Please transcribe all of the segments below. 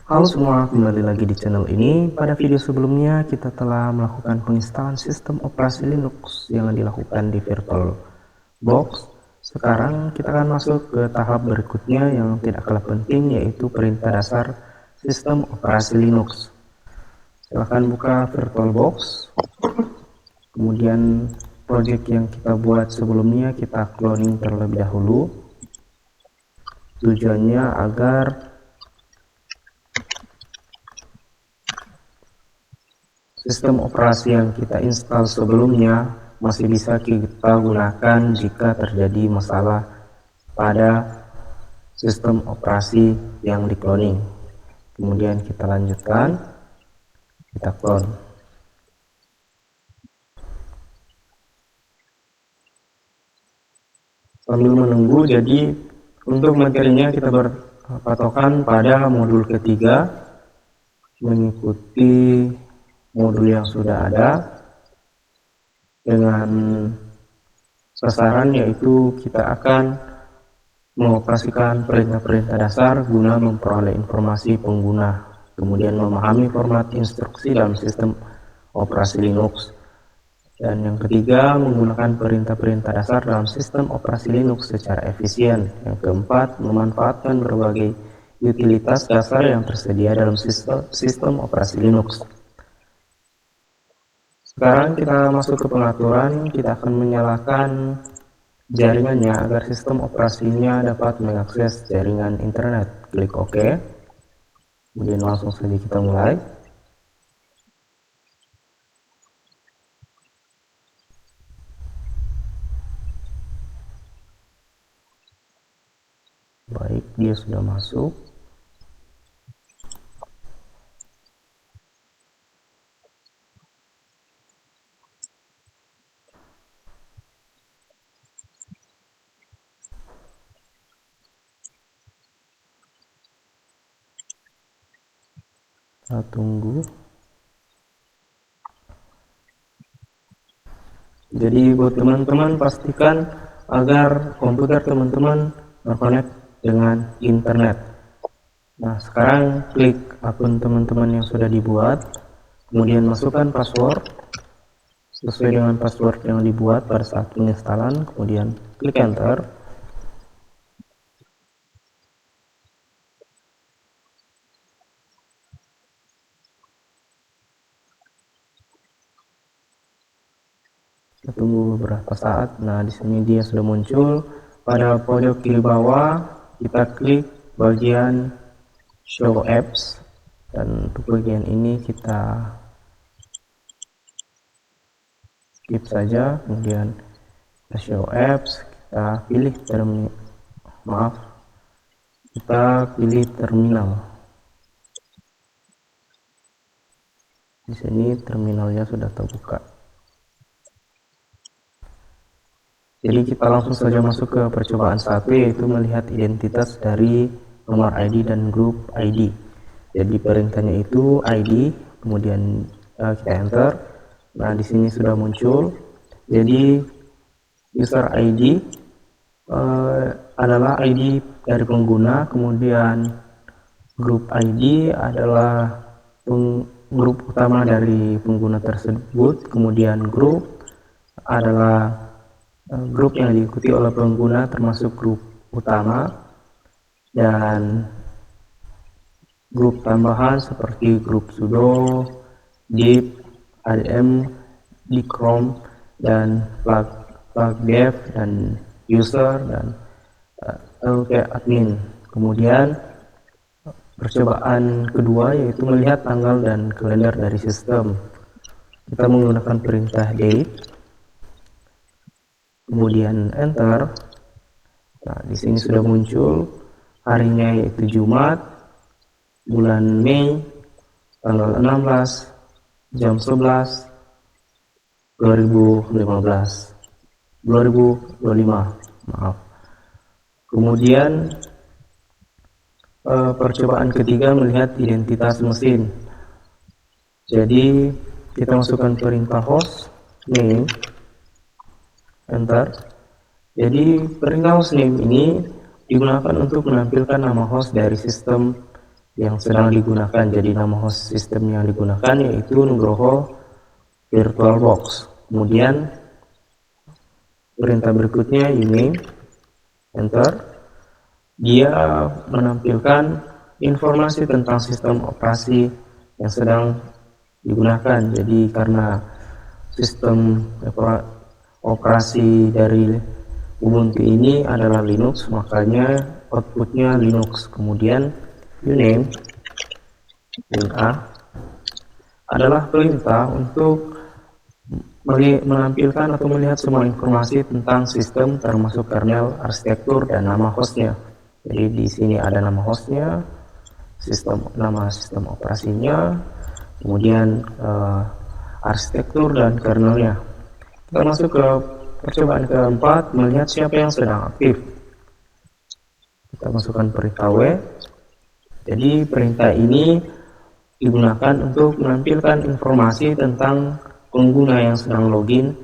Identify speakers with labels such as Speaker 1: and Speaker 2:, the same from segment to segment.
Speaker 1: Halo semua, kembali lagi di channel ini. Pada video sebelumnya kita telah melakukan penginstalan sistem operasi Linux yang dilakukan di VirtualBox. Sekarang kita akan masuk ke tahap berikutnya yang tidak kalah penting, yaitu perintah dasar sistem operasi Linux. Silahkan buka VirtualBox. Kemudian project yang kita buat sebelumnya kita cloning terlebih dahulu. Tujuannya agar sistem operasi yang kita install sebelumnya masih bisa kita gunakan jika terjadi masalah pada sistem operasi yang di cloning. Kemudian kita lanjutkan, kita clone. Sambil menunggu, jadi untuk materinya kita berpatokan pada modul ketiga, mengikuti modul yang sudah ada dengan sasaran, yaitu kita akan mengoperasikan perintah-perintah dasar guna memperoleh informasi pengguna, kemudian memahami format instruksi dalam sistem operasi Linux. Dan yang ketiga, menggunakan perintah-perintah dasar dalam sistem operasi Linux secara efisien. Yang keempat, memanfaatkan berbagai utilitas dasar yang tersedia dalam sistem operasi Linux. Sekarang kita masuk ke pengaturan, kita akan menyalakan jaringannya agar sistem operasinya dapat mengakses jaringan internet. Klik OK. Kemudian langsung saja kita mulai. Baik, dia sudah masuk. Kita tunggu. Jadi buat teman-teman, pastikan agar komputer teman-teman terkonek dengan internet. Nah, sekarang klik akun teman-teman yang sudah dibuat, kemudian masukkan password sesuai dengan password yang dibuat pada saat penginstalan, kemudian klik enter. Kita tunggu beberapa saat. Nah, di sini dia sudah muncul. Pada pojok kiri bawah, kita klik bagian show apps, dan untuk bagian ini kita skip saja. Kemudian kita show apps, kita pilih terminal. Di sini terminalnya sudah terbuka. Jadi kita langsung saja masuk ke percobaan 1, yaitu melihat identitas dari nomor ID dan grup ID. Jadi perintahnya itu ID, kemudian kita enter. Nah, di sini sudah muncul. Jadi user ID adalah ID dari pengguna, kemudian grup ID adalah grup utama dari pengguna tersebut, kemudian grup adalah grup yang diikuti oleh pengguna termasuk grup utama, dan grup tambahan seperti grup sudo, div, adm, dcrom, dan plug dev, dan user, dan admin. Kemudian percobaan kedua yaitu melihat tanggal dan kalender dari sistem. Kita menggunakan perintah date, kemudian enter. Nah, di sini sudah muncul harinya, yaitu Jumat, bulan Mei, tanggal 16, jam 11, 2025. Maaf. Kemudian percobaan ketiga melihat identitas mesin. Jadi kita masukkan perintah host name, enter. Jadi perintah hostname ini digunakan untuk menampilkan nama host dari sistem yang sedang digunakan. Jadi nama host sistem yang digunakan yaitu Nugroho VirtualBox. Kemudian perintah berikutnya uname, enter. Dia menampilkan informasi tentang sistem operasi yang sedang digunakan. Jadi karena sistem operasi dari Ubuntu ini adalah Linux, makanya outputnya Linux. Kemudian uname A adalah perintah untuk menampilkan atau melihat semua informasi tentang sistem termasuk kernel, arsitektur, dan nama hostnya. Jadi di sini ada nama hostnya, nama sistem operasinya, kemudian arsitektur dan kernelnya. Kita masuk ke percobaan keempat, melihat siapa yang sedang aktif. Kita masukkan perintah W. Jadi perintah ini digunakan untuk menampilkan informasi tentang pengguna yang sedang login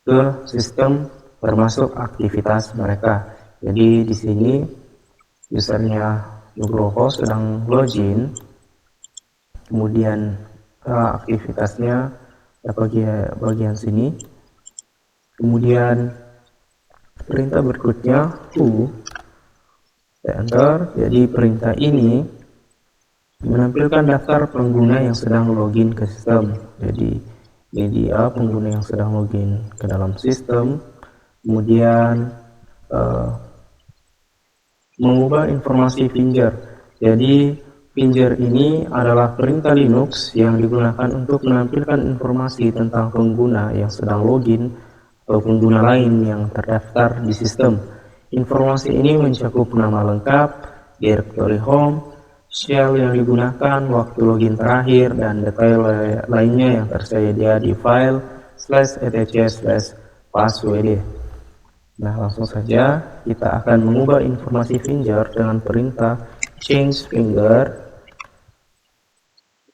Speaker 1: ke sistem termasuk aktivitas mereka. Jadi di sini usernya Nugroho sedang login, kemudian aktivitasnya bagian sini. Kemudian perintah berikutnya who, enter. Jadi perintah ini menampilkan daftar pengguna yang sedang login ke sistem. Jadi ini dia pengguna yang sedang login ke dalam sistem. Kemudian mengubah informasi finger. Jadi finger ini adalah perintah Linux yang digunakan untuk menampilkan informasi tentang pengguna yang sedang login atau pengguna lain yang terdaftar di sistem. Informasi ini mencakup nama lengkap, directory home, shell yang digunakan, waktu login terakhir, dan detail lainnya yang tersedia di file /etc/passwd. Nah, langsung saja kita akan mengubah informasi finger dengan perintah change finger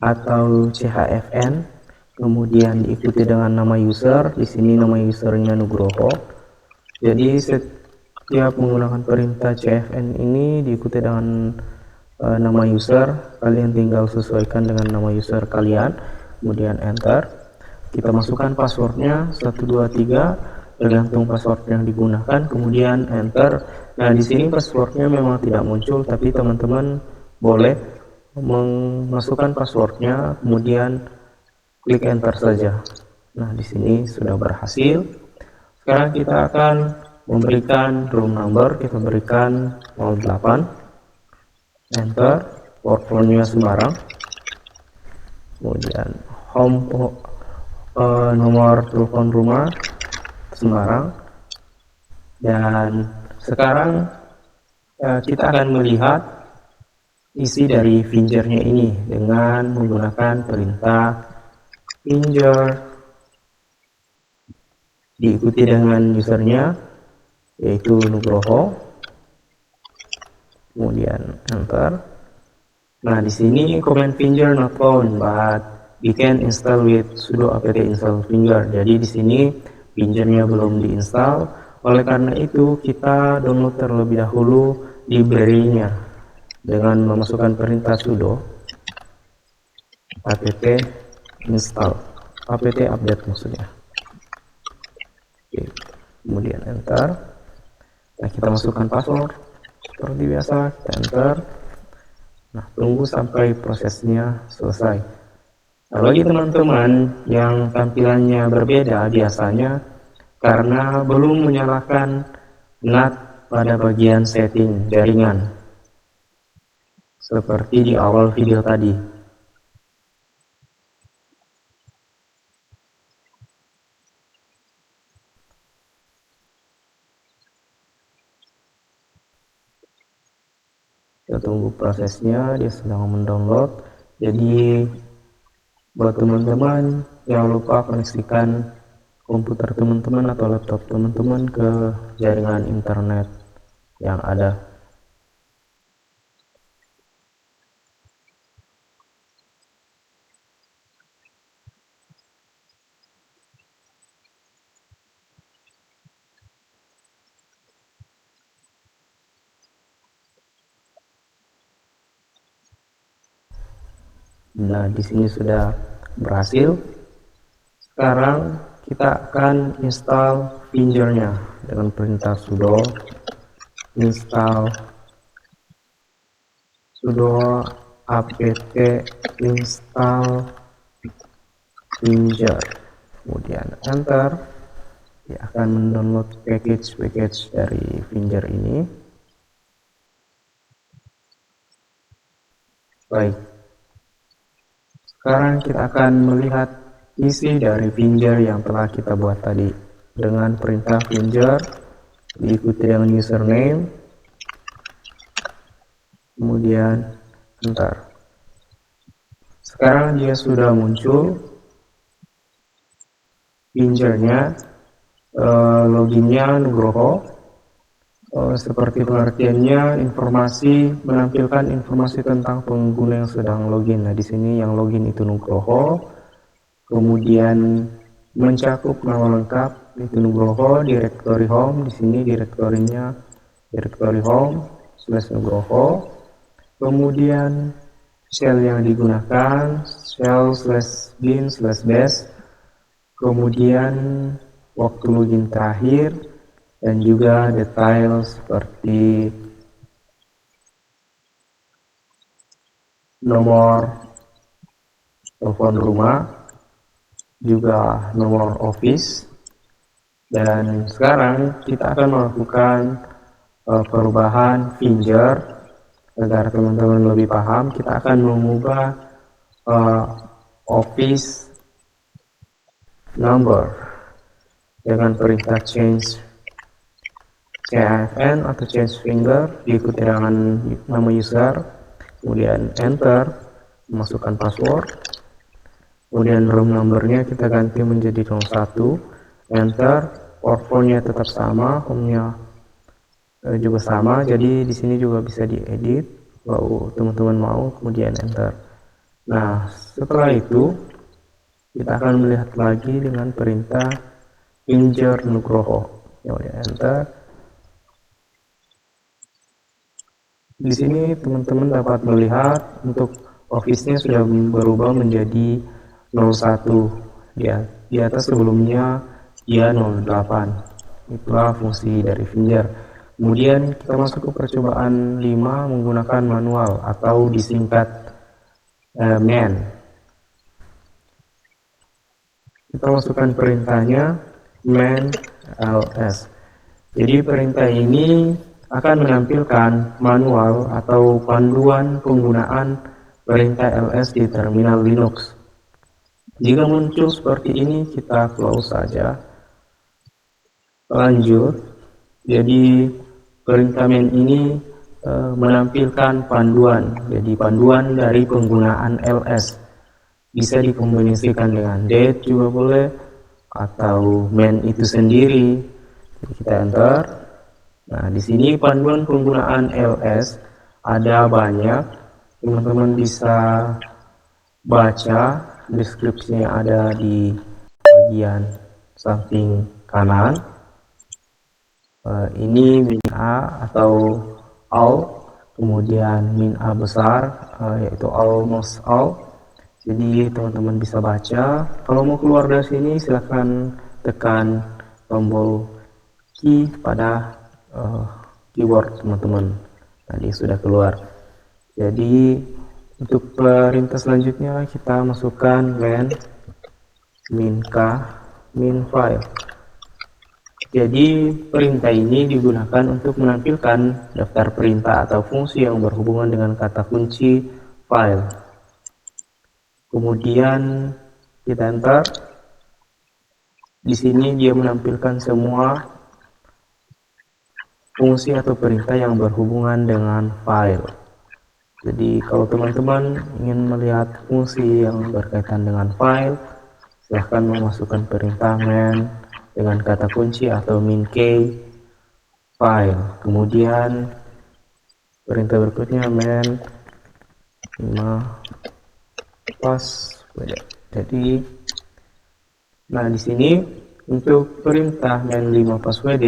Speaker 1: atau chfn, kemudian diikuti dengan nama user. Di sini nama usernya Nugroho. Jadi setiap menggunakan perintah chfn ini diikuti dengan nama user. Kalian tinggal sesuaikan dengan nama user kalian, kemudian enter. Kita masukkan passwordnya 123 tergantung password yang digunakan, kemudian enter. Nah, di sini passwordnya memang tidak muncul, tapi teman-teman boleh memasukkan passwordnya, kemudian klik enter saja. Nah, di sini sudah berhasil. Sekarang kita akan memberikan room number, kita berikan 08, enter. Workflow-nya Semarang, kemudian home nomor telepon rumah Semarang. Dan sekarang kita akan melihat isi dari fingernya ini dengan menggunakan perintah finger diikuti dengan usernya yaitu Nugroho, kemudian enter. Nah, di sini command finger not found, but we can install with sudo apt install finger. Jadi di sini fingernya belum diinstal, oleh karena itu kita download terlebih dahulu library-nya dengan memasukkan perintah sudo apt install, apt update maksudnya. Oke, kemudian enter. Nah, kita masukkan password seperti biasa, kita enter. Nah, tunggu sampai prosesnya selesai. Nah, bagi teman-teman yang tampilannya berbeda biasanya karena belum menyalakan NAT pada bagian setting jaringan seperti di awal video tadi. Kita tunggu prosesnya, dia sedang mendownload. Jadi buat teman-teman jangan lupa koneksikan komputer teman-teman atau laptop teman-teman ke jaringan internet yang ada. Nah, di sini sudah berhasil. Sekarang kita akan install Finger-nya dengan perintah sudo install apt install Finger, kemudian enter. Dia akan mendownload package dari Finger ini. Baik, sekarang kita akan melihat isi dari Finger yang telah kita buat tadi dengan perintah Finger diikuti dengan username, kemudian enter. Sekarang dia sudah muncul Finger-nya, loginnya Nugroho. Seperti pengertiannya, menampilkan informasi tentang pengguna yang sedang login. Nah, di sini yang login itu Nugroho, kemudian mencakup nama lengkap itu Nugroho, directory home. Di sini direktorinya directory home /Nugroho, kemudian shell yang digunakan shell /bin/bash, kemudian waktu login terakhir, dan juga detail seperti nomor telepon rumah, juga nomor office. Dan sekarang kita akan melakukan perubahan Finger. Agar teman-teman lebih paham, kita akan mengubah office number dengan perintah change CFN atau change finger diikuti dengan nama user, kemudian enter, masukkan password, kemudian room numbernya kita ganti menjadi 01, enter, portfolio tetap sama, home-nya juga sama, jadi di sini juga bisa diedit kalau teman-teman mau, kemudian enter. Nah, setelah itu kita akan melihat lagi dengan perintah Finger Nugroho, kemudian enter. Di sini teman-teman dapat melihat untuk office-nya sudah berubah menjadi 01 ya. Di atas sebelumnya dia 08. Itulah fungsi dari Finger. Kemudian kita masuk ke percobaan 5 menggunakan manual atau disingkat man. Kita masukkan perintahnya man ls. Jadi perintah ini akan menampilkan manual atau panduan penggunaan perintah ls di terminal Linux. Jika muncul seperti ini, kita close saja. Lanjut, jadi perintah main ini menampilkan panduan. Jadi panduan dari penggunaan ls bisa dikombinasikan dengan date juga boleh, atau main itu sendiri. Jadi kita enter. Nah, di sini panduan penggunaan ls ada banyak. Teman-teman bisa baca, deskripsinya ada di bagian samping kanan. Ini min A atau all, kemudian min A besar, yaitu almost all. Jadi teman-teman bisa baca. Kalau mau keluar dari sini silahkan tekan tombol key pada keyboard teman-teman. Tadi sudah keluar. Jadi untuk perintah selanjutnya kita masukkan len min k min file. Jadi perintah ini digunakan untuk menampilkan daftar perintah atau fungsi yang berhubungan dengan kata kunci file. Kemudian kita enter. Di sini dia menampilkan semua fungsi atau perintah yang berhubungan dengan file. Jadi kalau teman-teman ingin melihat fungsi yang berkaitan dengan file, silahkan memasukkan perintah man dengan kata kunci atau min k file. Kemudian perintah berikutnya man 5 passwd. Jadi nah di sini untuk perintah man 5 passwd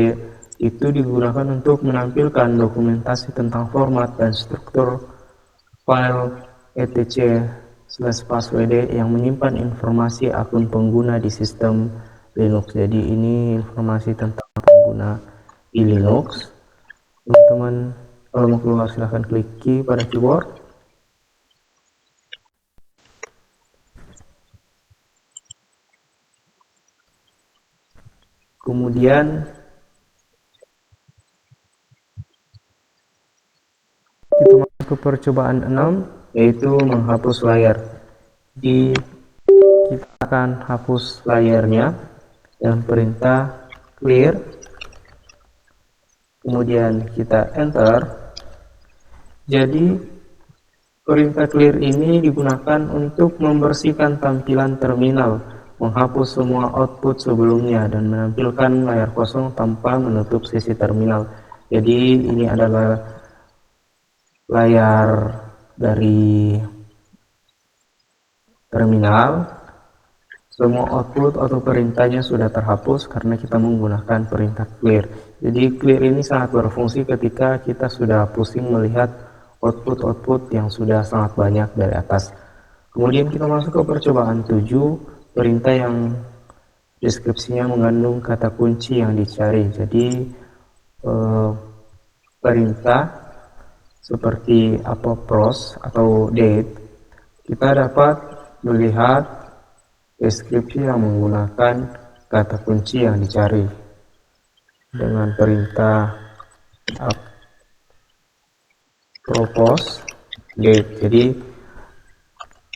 Speaker 1: itu digunakan untuk menampilkan dokumentasi tentang format dan struktur file etc /passwd yang menyimpan informasi akun pengguna di sistem Linux. Jadi ini informasi tentang pengguna di Linux. Teman-teman kalau mau keluar silahkan klik Q pada keyboard. Kemudian kita masuk ke percobaan 6, yaitu menghapus layar. Jadi kita akan hapus layarnya dengan perintah clear, kemudian kita enter. Jadi perintah clear ini digunakan untuk membersihkan tampilan terminal, menghapus semua output sebelumnya, dan menampilkan layar kosong tanpa menutup sisi terminal. Jadi ini adalah layar dari terminal. Semua output atau perintahnya sudah terhapus karena kita menggunakan perintah clear. Jadi clear ini sangat berfungsi ketika kita sudah pusing melihat output-output yang sudah sangat banyak dari atas. Kemudian kita masuk ke percobaan 7, perintah yang deskripsinya mengandung kata kunci yang dicari. Jadi perintah seperti apopros atau date, kita dapat melihat deskripsi yang menggunakan kata kunci yang dicari dengan perintah apopros date. Jadi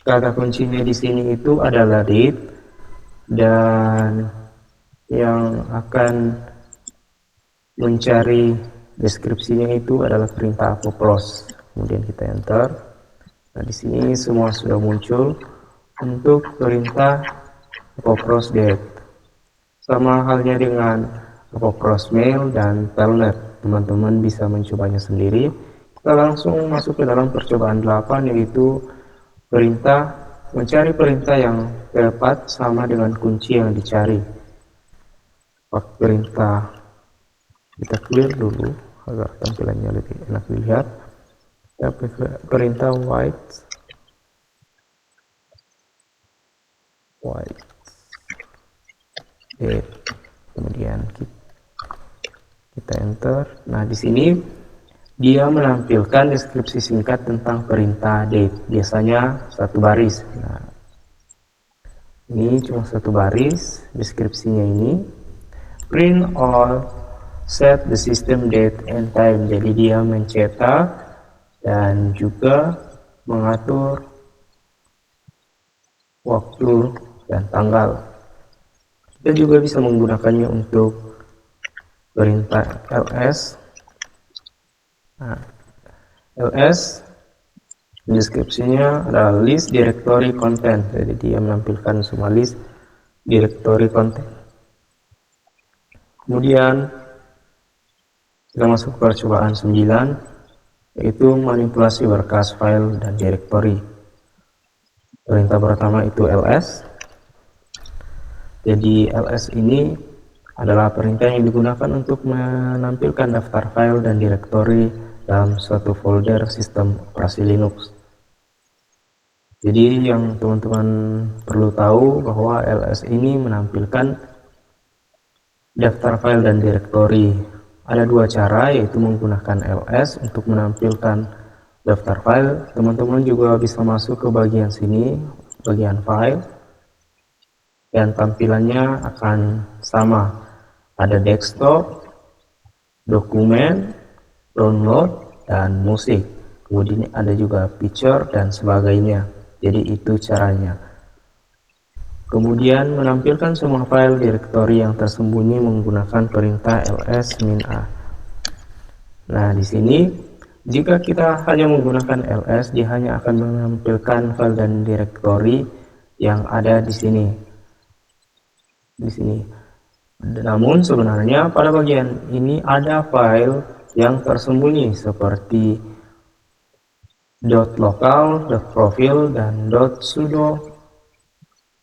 Speaker 1: kata kuncinya di sini itu adalah date, dan yang akan mencari deskripsinya itu adalah perintah apopros. Kemudian kita enter. Nah, di sini semua sudah muncul untuk perintah apopros date. Sama halnya dengan apopros mail dan telnet. Teman-teman bisa mencobanya sendiri. Kita langsung masuk ke dalam percobaan 8, yaitu perintah mencari perintah yang tepat sama dengan kunci yang dicari. Perintah kita clear dulu agar tampilannya lebih enak dilihat. Ya, perintah white date. Kemudian kita enter. Nah, di sini dia menampilkan deskripsi singkat tentang perintah date, biasanya satu baris. Nah, ini cuma satu baris deskripsinya ini. Print all set the system date and time. Jadi dia mencetak dan juga mengatur waktu dan tanggal. Kita juga bisa menggunakannya untuk perintah ls. Nah, ls deskripsinya adalah list directory content. Jadi dia menampilkan semua list directory content. Kemudian kita masuk ke percobaan 9, yaitu manipulasi berkas file dan directory. Perintah pertama itu ls. Jadi ls ini adalah perintah yang digunakan untuk menampilkan daftar file dan directory dalam suatu folder sistem operasi Linux. Jadi yang teman-teman perlu tahu bahwa ls ini menampilkan daftar file dan directory. Ada dua cara, yaitu menggunakan ls untuk menampilkan daftar file. Teman-teman juga bisa masuk ke bagian sini, bagian file, dan tampilannya akan sama. Ada desktop, dokumen, download, dan musik. Kemudian ada juga picture dan sebagainya. Jadi itu caranya. Kemudian menampilkan semua file directory yang tersembunyi menggunakan perintah ls-a. Nah, di sini jika kita hanya menggunakan ls, dia hanya akan menampilkan file dan directory yang ada di sini. Namun sebenarnya pada bagian ini ada file yang tersembunyi seperti .local, .profile, dan .sudo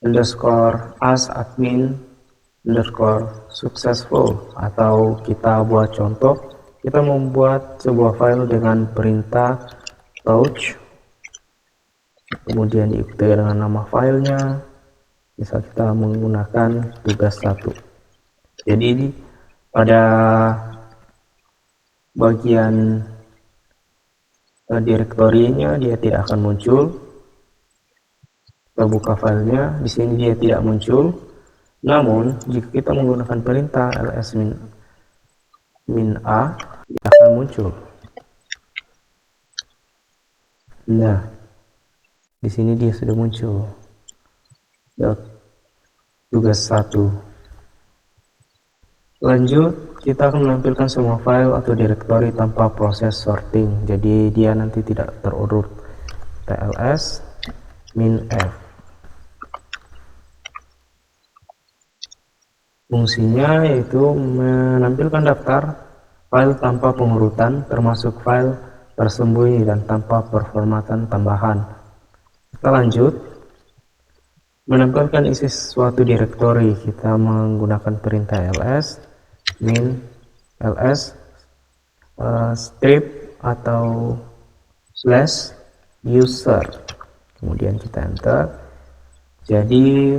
Speaker 1: _as_admin_successful. Atau kita buat contoh, kita membuat sebuah file dengan perintah touch kemudian diikuti dengan nama filenya. Misal kita menggunakan tugas 1. Jadi pada bagian direktorinya dia tidak akan muncul. Kita buka filenya, di sini dia tidak muncul. Namun jika kita menggunakan perintah ls-a, dia akan muncul. Nah, di sini dia sudah muncul. Tugas 1. Lanjut, kita akan menampilkan semua file atau direktori tanpa proses sorting. Jadi dia nanti tidak terurut. ls -f. Fungsinya yaitu menampilkan daftar file tanpa pengurutan, termasuk file tersembunyi dan tanpa performatan tambahan. Kita lanjut. Menampilkan isi suatu direktori, kita menggunakan perintah ls strip atau slash user, kemudian kita enter. Jadi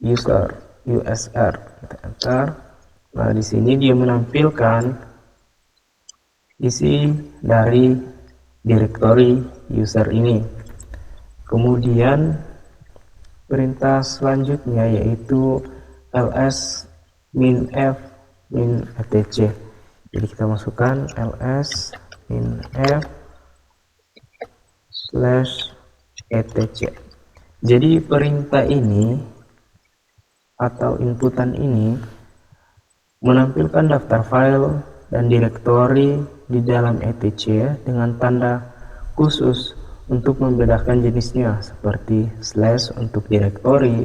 Speaker 1: usr, kita enter. Nah, di sini dia menampilkan isi dari direktori user ini. Kemudian perintah selanjutnya yaitu ls -f -etc. Jadi kita masukkan ls -f /etc. Jadi perintah ini atau inputan ini menampilkan daftar file dan direktori di dalam etc dengan tanda khusus untuk membedakan jenisnya, seperti slash untuk direktori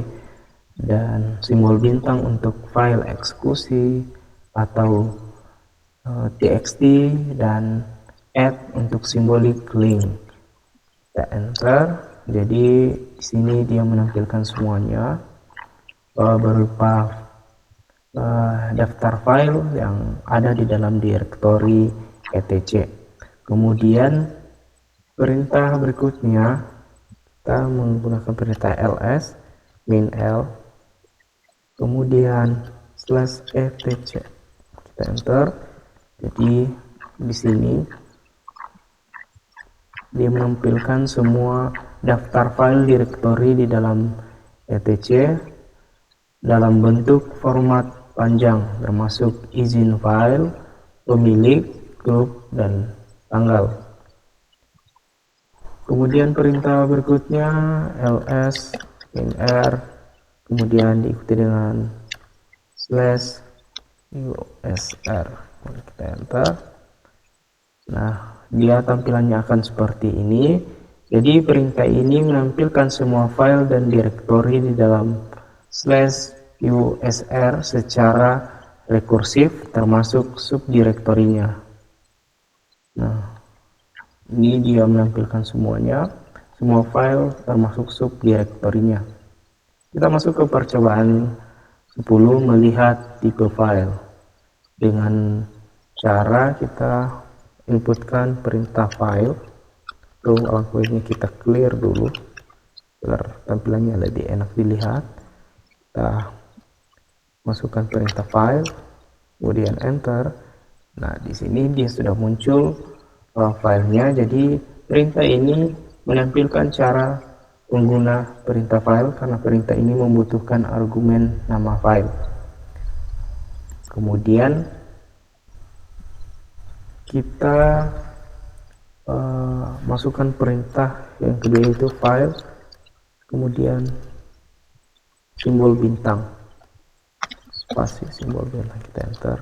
Speaker 1: dan simbol bintang untuk file eksekusi atau txt dan add untuk simbolik link. Kita enter. Jadi di sini dia menampilkan semuanya berupa daftar file yang ada di dalam direktori etc. Kemudian perintah berikutnya kita menggunakan perintah ls -l kemudian /etc. Kita enter. Jadi di sini dia menampilkan semua daftar file direktori di dalam etc dalam bentuk format panjang, termasuk izin file, pemilik, grup, dan tanggal. Kemudian perintah berikutnya ls -r, kemudian diikuti dengan /usr. Kita enter. Nah, dia tampilannya akan seperti ini. Jadi perintah ini menampilkan semua file dan direktori di dalam /usr secara rekursif, termasuk subdirektorinya. Nah, ini dia menampilkan semuanya, semua file termasuk subdirektorinya. Kita masuk ke percobaan 10, melihat tipe file. Dengan cara kita inputkan perintah file. Tuh, ini kita clear dulu biar tampilannya lebih enak dilihat. Kita masukkan perintah file, kemudian enter. Nah, di sini dia sudah muncul filenya. Jadi perintah ini menampilkan cara pengguna perintah file karena perintah ini membutuhkan argumen nama file. Kemudian kita masukkan perintah yang kedua, itu file, kemudian simbol bintang, spasi simbol bintang, kita enter.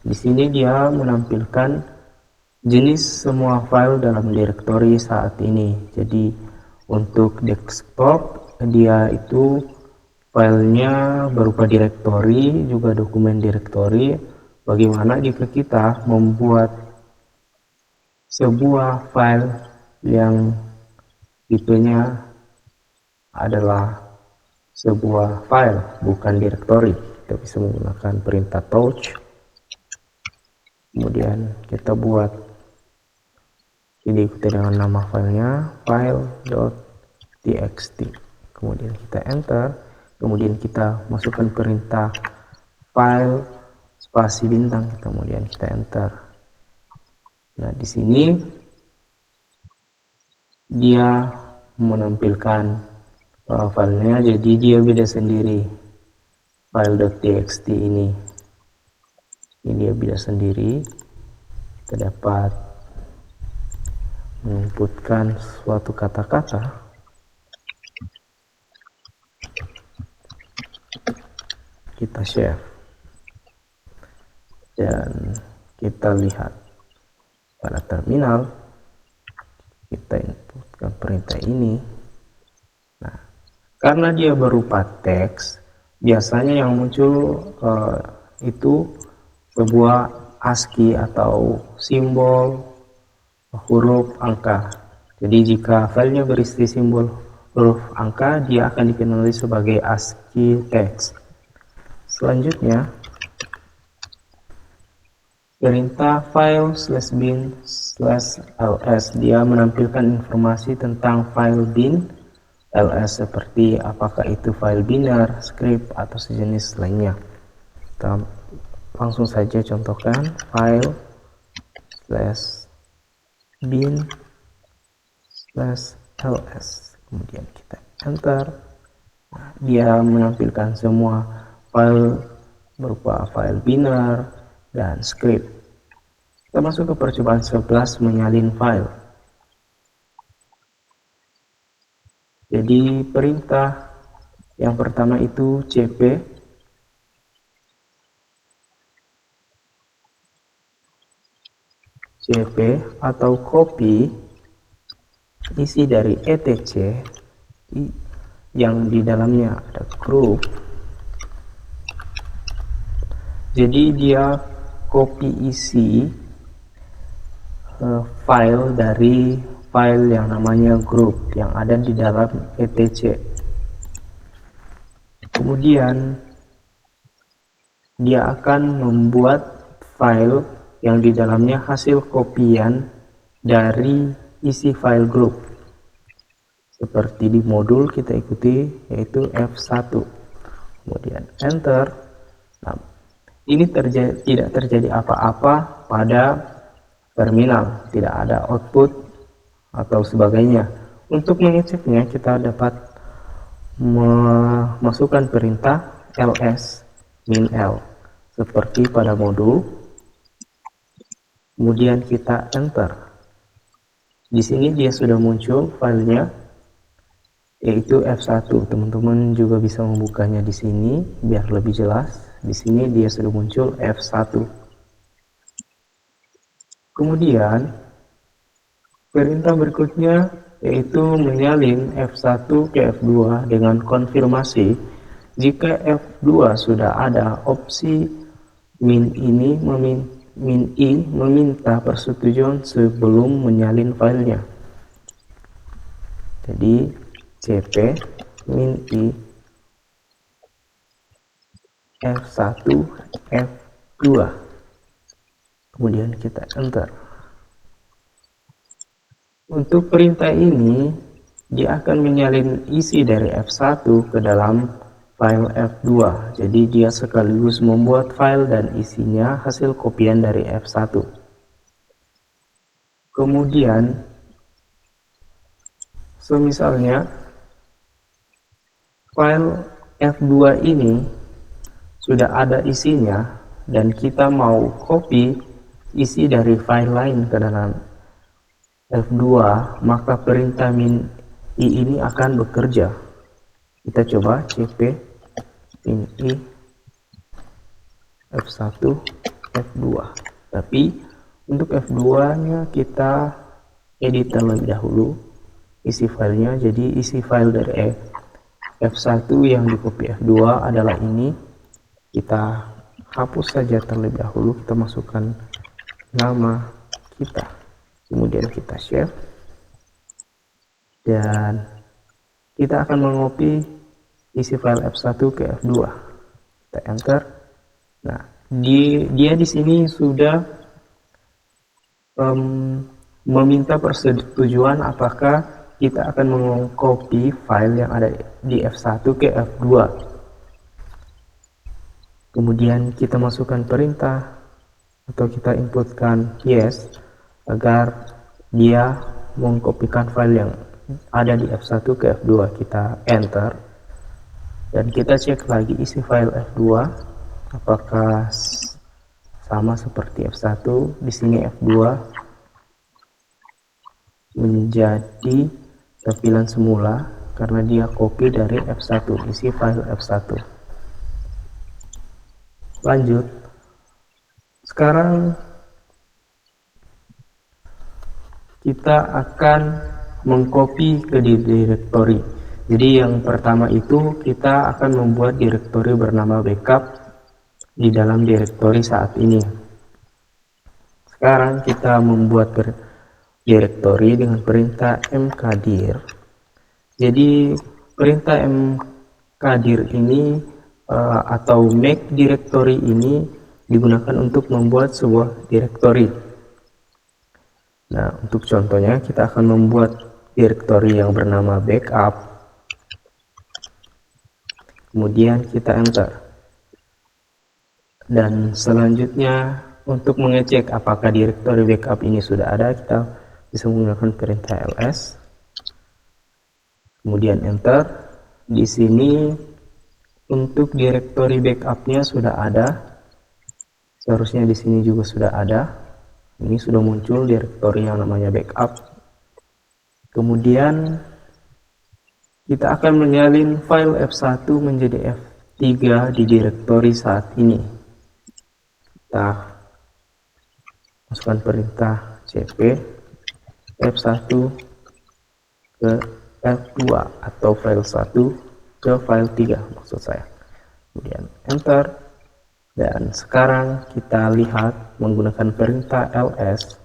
Speaker 1: Di sini dia menampilkan jenis semua file dalam direktori saat ini. Jadi untuk desktop dia itu filenya berupa direktori, juga dokumen direktori. Bagaimana jika kita membuat sebuah file yang tipenya adalah sebuah file, bukan direktori? Kita bisa menggunakan perintah touch. Kemudian kita buat Jadi ikuti dengan nama filenya file.txt, kemudian kita enter, kemudian kita masukkan perintah file spasi bintang, kemudian kita enter. Nah, di sini dia menampilkan filenya, jadi dia beda sendiri. File.txt ini dia beda sendiri. Kita dapat menginputkan suatu kata-kata, kita share dan kita lihat pada terminal. Kita inputkan perintah ini. Nah, karena dia berupa teks, biasanya yang muncul itu sebuah ASCII atau simbol, huruf, angka. Jadi jika filenya berisi simbol huruf angka, dia akan dikenali sebagai ASCII text. Selanjutnya, perintah file/bin/ls, dia menampilkan informasi tentang file bin ls seperti apakah itu file binar, script, atau sejenis lainnya. Kita langsung saja contohkan file/bin/ls, kemudian kita enter. Nah, dia menampilkan semua file berupa file binar dan script. Kita masuk ke percobaan 11, menyalin file. Jadi perintah yang pertama itu cp atau copy isi dari etc yang di dalamnya ada group. Jadi dia copy isi file dari file yang namanya group yang ada di dalam etc. Kemudian dia akan membuat file yang di dalamnya hasil kopian dari isi file group. Seperti di modul kita ikuti, yaitu F1. Kemudian enter. Nah, ini tidak terjadi apa-apa pada terminal, tidak ada output atau sebagainya. Untuk mengeceknya, kita dapat memasukkan perintah ls-l seperti pada modul, kemudian kita enter. Di sini dia sudah muncul filenya, yaitu F1. Teman-teman juga bisa membukanya di sini biar lebih jelas. Di sini dia sudah muncul F1. Kemudian perintah berikutnya yaitu menyalin F1 ke F2 dengan konfirmasi jika F2 sudah ada opsi min i meminta persetujuan sebelum menyalin filenya. Jadi cp min i F1 F2, kemudian kita enter. Untuk perintah ini dia akan menyalin isi dari F1 ke dalam file F2. Jadi dia sekaligus membuat file dan isinya hasil kopian dari F1. Kemudian semisalnya file F2 ini sudah ada isinya dan kita mau copy isi dari file lain ke dalam F2, maka perintah min i ini akan bekerja. Kita coba cp min i F1 F2. Tapi untuk F2 nya kita edit terlebih dahulu isi filenya. Jadi isi file dari F1 yang di copy F2 adalah ini. Kita hapus saja terlebih dahulu, kita masukkan nama kita, kemudian kita save, dan kita akan mengopi isi file F1 ke F2. Kita enter. Nah, dia di sini sudah meminta persetujuan apakah kita akan mengcopy file yang ada di F1 ke F2. Kemudian kita masukkan perintah atau kita inputkan yes agar dia mengkopikan file yang ada di F1 ke F2. Kita enter dan kita cek lagi isi file F2 apakah sama seperti F1. Di sini F2 menjadi tampilan semula karena dia copy dari F1, isi file F1. Lanjut, sekarang kita akan mengcopy ke directory. Jadi yang pertama itu kita akan membuat directory bernama backup di dalam directory saat ini. Sekarang kita membuat directory dengan perintah mkdir. Jadi perintah mkdir ini atau make directory ini digunakan untuk membuat sebuah directory. Nah, untuk contohnya kita akan membuat directory yang bernama backup. Kemudian kita enter. Dan selanjutnya untuk mengecek apakah directory backup ini sudah ada, kita bisa menggunakan perintah ls. Kemudian enter. Di sini untuk directory backupnya sudah ada. Seharusnya di sini juga sudah ada. Ini sudah muncul directory yang namanya backup. Kemudian kita akan menyalin file F1 menjadi F3 di directory saat ini. Kita masukkan perintah cp F1 ke F2 atau file 1 ke file 3 maksud saya. Kemudian enter. Dan sekarang kita lihat menggunakan perintah ls.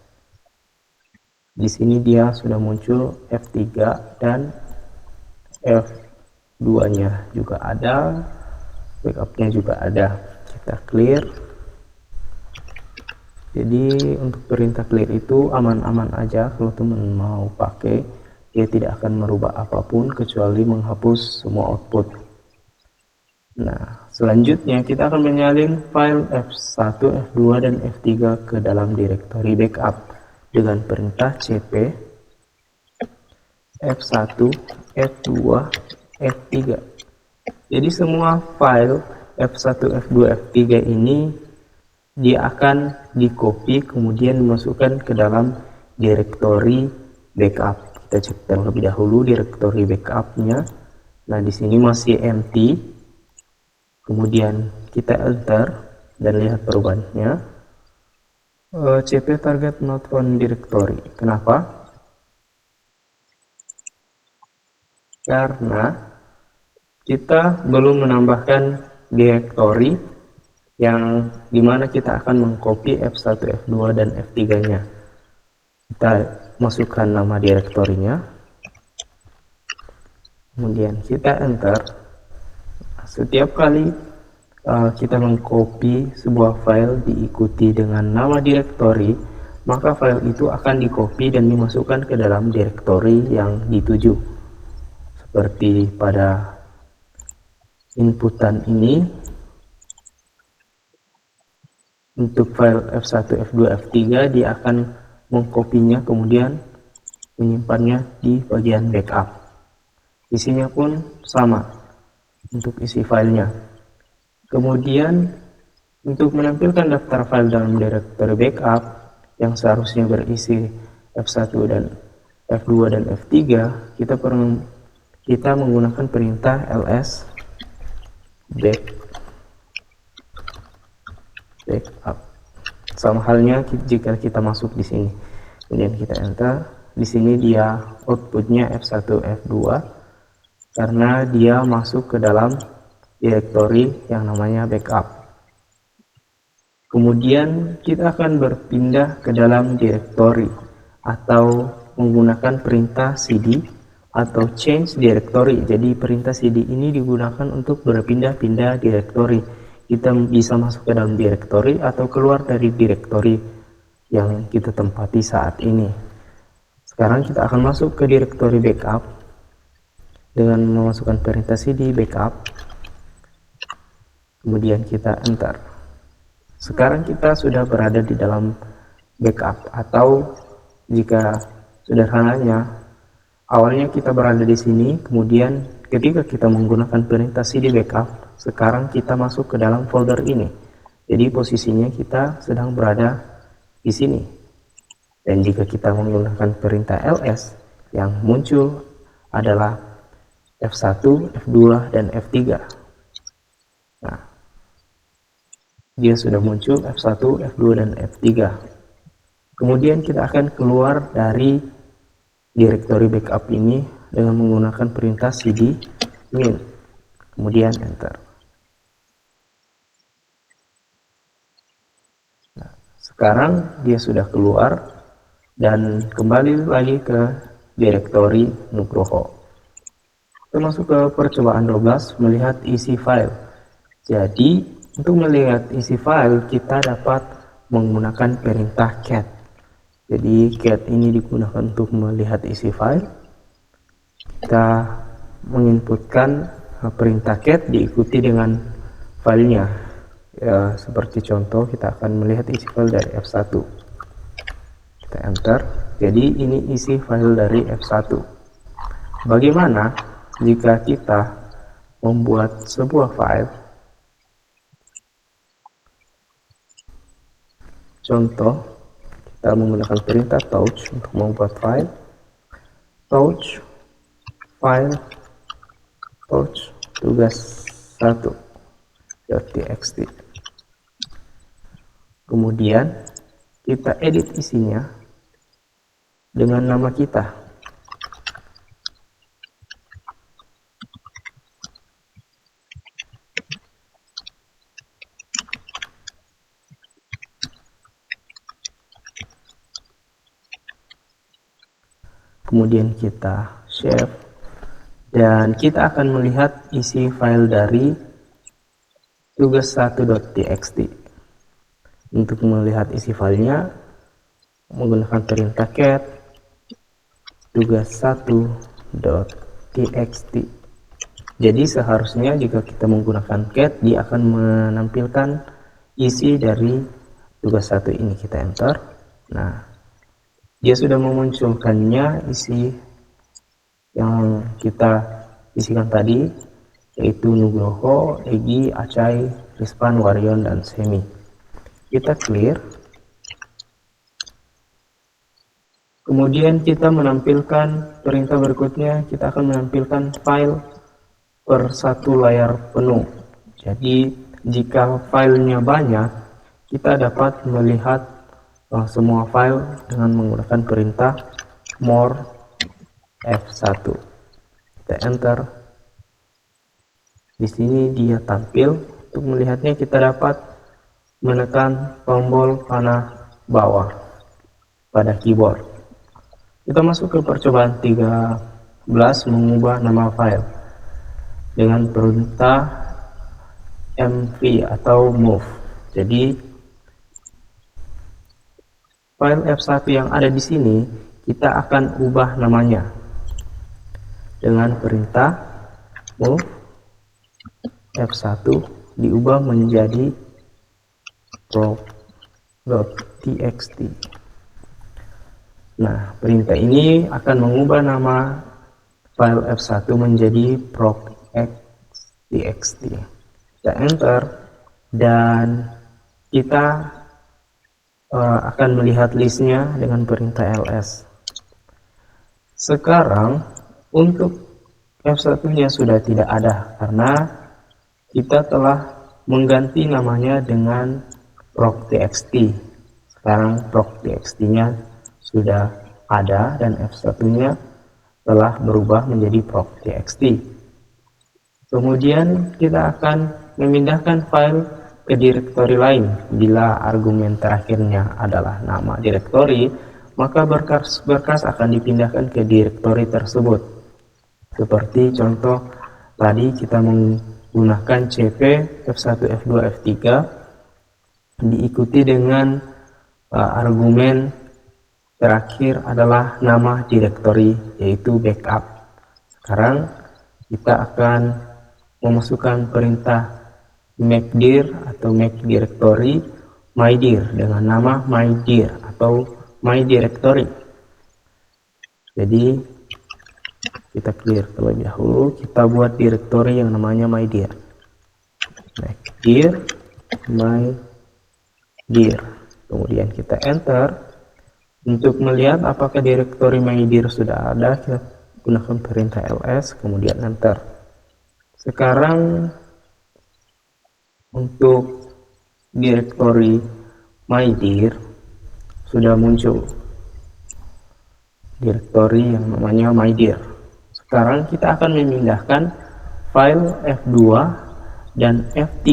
Speaker 1: Di sini dia sudah muncul F3 dan F2-nya juga ada, backupnya juga ada. Kita clear. Jadi untuk perintah clear itu aman-aman aja kalau teman mau pakai, dia tidak akan merubah apapun kecuali menghapus semua output. Nah, selanjutnya kita akan menyalin file F1, F2, dan F3 ke dalam directory backup dengan perintah cp F1, F2, F3. Jadi semua file F1, F2, F3 ini dia akan di-copy kemudian dimasukkan ke dalam directory backup. Kita cek terlebih dahulu directory backupnya. Nah, di sini masih empty. Kemudian kita enter dan lihat perubahannya. cp target not found directory. Kenapa? Karena kita belum menambahkan directory yang dimana kita akan mengcopy F1, F2, dan F3-nya. Kita masukkan nama directory-nya. Kemudian kita enter. Setiap kali kita mengcopy sebuah file diikuti dengan nama directory, maka file itu akan di-copy dan dimasukkan ke dalam directory yang dituju. Seperti pada inputan ini, untuk file F1, F2, F3 dia akan mengkopinya kemudian menyimpannya di bagian backup. Isinya pun sama untuk isi filenya. Kemudian untuk menampilkan daftar file dalam directory backup yang seharusnya berisi F1 dan F2 dan F3, kita menggunakan perintah ls backup. Sama halnya jika kita masuk di sini. Kemudian kita enter. Di sini dia outputnya F1, F2 karena dia masuk ke dalam directory yang namanya backup. Kemudian kita akan berpindah ke dalam directory atau menggunakan perintah cd atau change directory. Jadi perintah cd ini digunakan untuk berpindah-pindah directory. Kita bisa masuk ke dalam directory atau keluar dari directory yang kita tempati saat ini. Sekarang kita akan masuk ke direktori backup dengan memasukkan perintah cd backup, kemudian kita enter. Sekarang kita sudah berada di dalam backup, atau jika sederhananya awalnya kita berada di sini, kemudian ketika kita menggunakan perintah cd backup, sekarang kita masuk ke dalam folder ini. Jadi posisinya kita sedang berada di sini. Dan jika kita menggunakan perintah ls, yang muncul adalah F1, F2, dan F3. Nah, dia sudah muncul F1, F2, dan F3. Kemudian kita akan keluar dari direktori backup ini dengan menggunakan perintah cd min, kemudian enter. Nah, sekarang dia sudah keluar dan kembali lagi ke direktori Nugroho. Kita masuk ke percobaan 12, melihat isi file. Jadi untuk melihat isi file kita dapat menggunakan perintah cat. Jadi cat ini digunakan untuk melihat isi file. Kita menginputkan perintah cat diikuti dengan filenya. Ya, seperti contoh kita akan melihat isi file dari F1. Kita enter. Jadi ini isi file dari F1. Bagaimana jika kita membuat sebuah file? Contoh, kita menggunakan perintah touch untuk membuat file. Touch file touch tugas 1.txt. Kemudian kita edit isinya dengan nama kita. Kemudian kita save, dan kita akan melihat isi file dari tugas 1.txt. Untuk melihat isi filenya menggunakan perintah cat tugas 1.txt. Jadi seharusnya jika kita menggunakan cat, dia akan menampilkan isi dari tugas 1 ini. Kita enter. Nah, dia sudah memunculkannya isi yang kita isikan tadi, yaitu Nugroho, Egi, Acai, Rispan, Waryon, dan Semi. Kita clear. Kemudian kita menampilkan perintah berikutnya, kita akan menampilkan file per satu layar penuh. Jadi jika filenya banyak, kita dapat melihat semua file dengan menggunakan perintah more F1. Kita enter. Di sini dia tampil. Untuk melihatnya kita dapat menekan tombol panah bawah pada keyboard. Kita masuk ke percobaan 13, mengubah nama file dengan perintah mv atau move. Jadi file F1 yang ada di sini kita akan ubah namanya dengan perintah move F1, diubah menjadi proc.txt. Nah, perintah ini akan mengubah nama file F1 menjadi proc.txt. Kita enter dan kita akan melihat listnya dengan perintah ls. Sekarang untuk F1 nya sudah tidak ada karena kita telah mengganti namanya dengan proc.txt. Sekarang proc.txt nya sudah ada dan F1 nya telah berubah menjadi proc.txt. Kemudian kita akan memindahkan file ke direktori lain. Bila argumen terakhirnya adalah nama direktori, maka berkas akan dipindahkan ke direktori tersebut. Seperti contoh tadi kita menggunakan cp f1, f2, f3 diikuti dengan argumen Terakhir adalah nama direktori, yaitu backup. Sekarang kita akan memasukkan perintah make_dir atau make directory mydir dengan nama mydir atau my directory. Jadi kita clear terlebih dahulu, kita buat directory yang namanya mydir. Make_dir mydir, kemudian kita enter. Untuk melihat apakah direktori mydir sudah ada, kita gunakan perintah ls kemudian enter. Sekarang untuk direktori mydir sudah muncul direktori yang namanya mydir. Sekarang kita akan memindahkan file F2 dan F3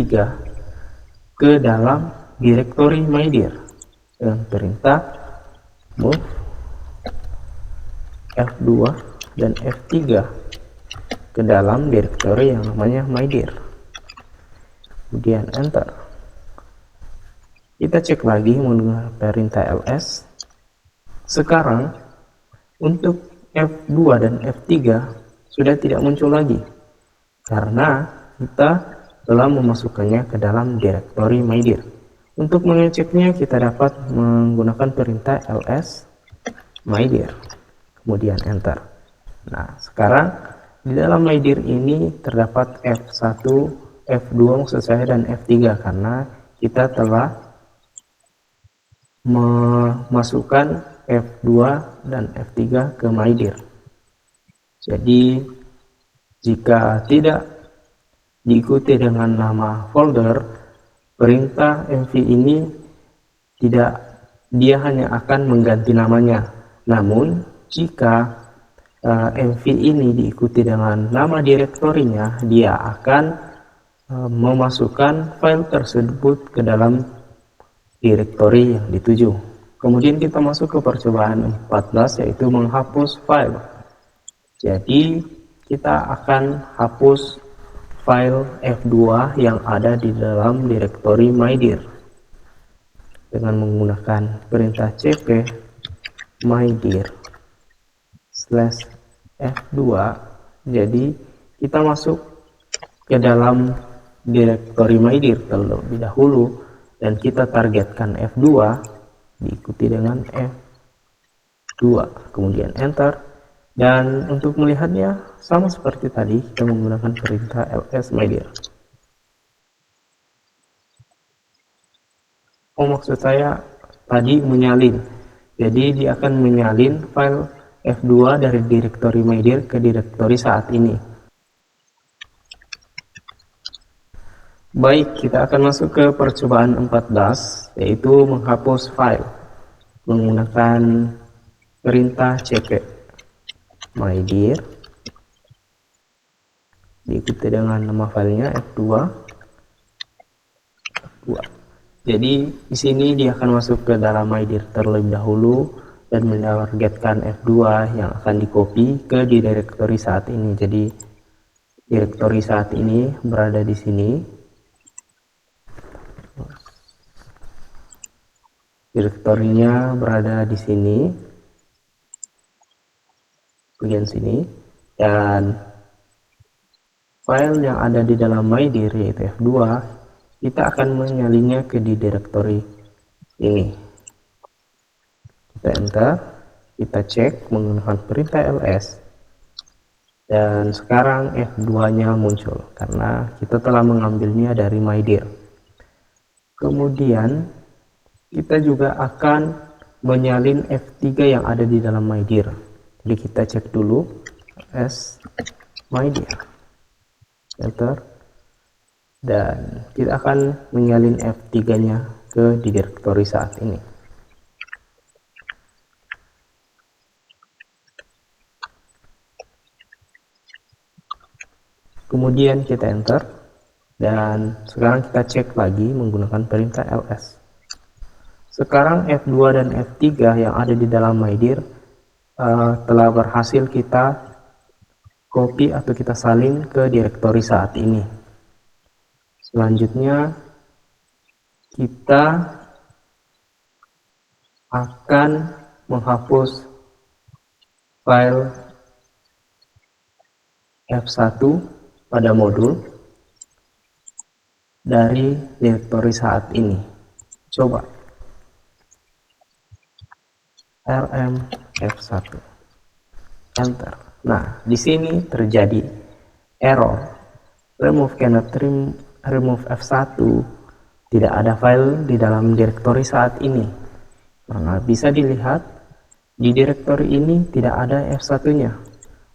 Speaker 1: ke dalam direktori mydir dengan perintah move F2 dan F3 ke dalam direktori yang namanya mydir, kemudian enter. Kita cek lagi menggunakan perintah ls. Sekarang untuk F2 dan F3 sudah tidak muncul lagi karena kita telah memasukkannya ke dalam direktori mydir. Untuk mengeceknya kita dapat menggunakan perintah ls mydir, kemudian enter. Nah, sekarang di dalam mydir ini terdapat F1, F2 maksud saya, dan F3 karena kita telah memasukkan F2 dan F3 ke mydir. Jadi jika tidak diikuti dengan nama folder, perintah mv ini dia hanya akan mengganti namanya. Namun jika mv ini diikuti dengan nama direktorinya, dia akan memasukkan file tersebut ke dalam direktori yang dituju. Kemudian kita masuk ke percobaan 14, yaitu menghapus file. Jadi kita akan hapus file F2 yang ada di dalam direktori mydir dengan menggunakan perintah cp mydir /f2. Jadi kita masuk ke dalam direktori mydir terlebih dahulu dan kita targetkan F2 diikuti dengan F2, kemudian enter. Dan untuk melihatnya sama seperti tadi, kita menggunakan perintah ls mydir. Maksud saya tadi menyalin, jadi dia akan menyalin file F2 dari direktori mydir ke direktori saat ini. Baik, kita akan masuk ke percobaan 14, yaitu menghapus file menggunakan perintah cp mydir diikuti dengan nama filenya F2. Jadi di sini dia akan masuk ke dalam mydir terlebih dahulu dan menargetkan F2 yang akan di-copy ke direktori saat ini. Jadi direktori saat ini berada di sini. Direktorinya berada di sini. Bagian sini, dan file yang ada di dalam mydir yaitu F2 kita akan menyalinnya ke di direktori ini. Kita enter, kita cek menggunakan perintah ls, dan sekarang F2 nya muncul karena kita telah mengambilnya dari mydir. Kemudian kita juga akan menyalin F3 yang ada di dalam mydir. Jadi kita cek dulu s mydir, enter, dan kita akan menyalin F3 nya ke direktori saat ini. Kemudian kita enter, dan sekarang kita cek lagi menggunakan perintah ls. Sekarang F2 dan F3 yang ada di dalam mydir telah berhasil kita copy atau kita salin ke direktori saat ini. Selanjutnya kita akan menghapus file F1 pada modul dari direktori saat ini. Coba rm F1 enter. Nah, di sini terjadi error remove cannot remove F1, tidak ada file di dalam direktori saat ini. Karena bisa dilihat di direktori ini tidak ada F1-nya.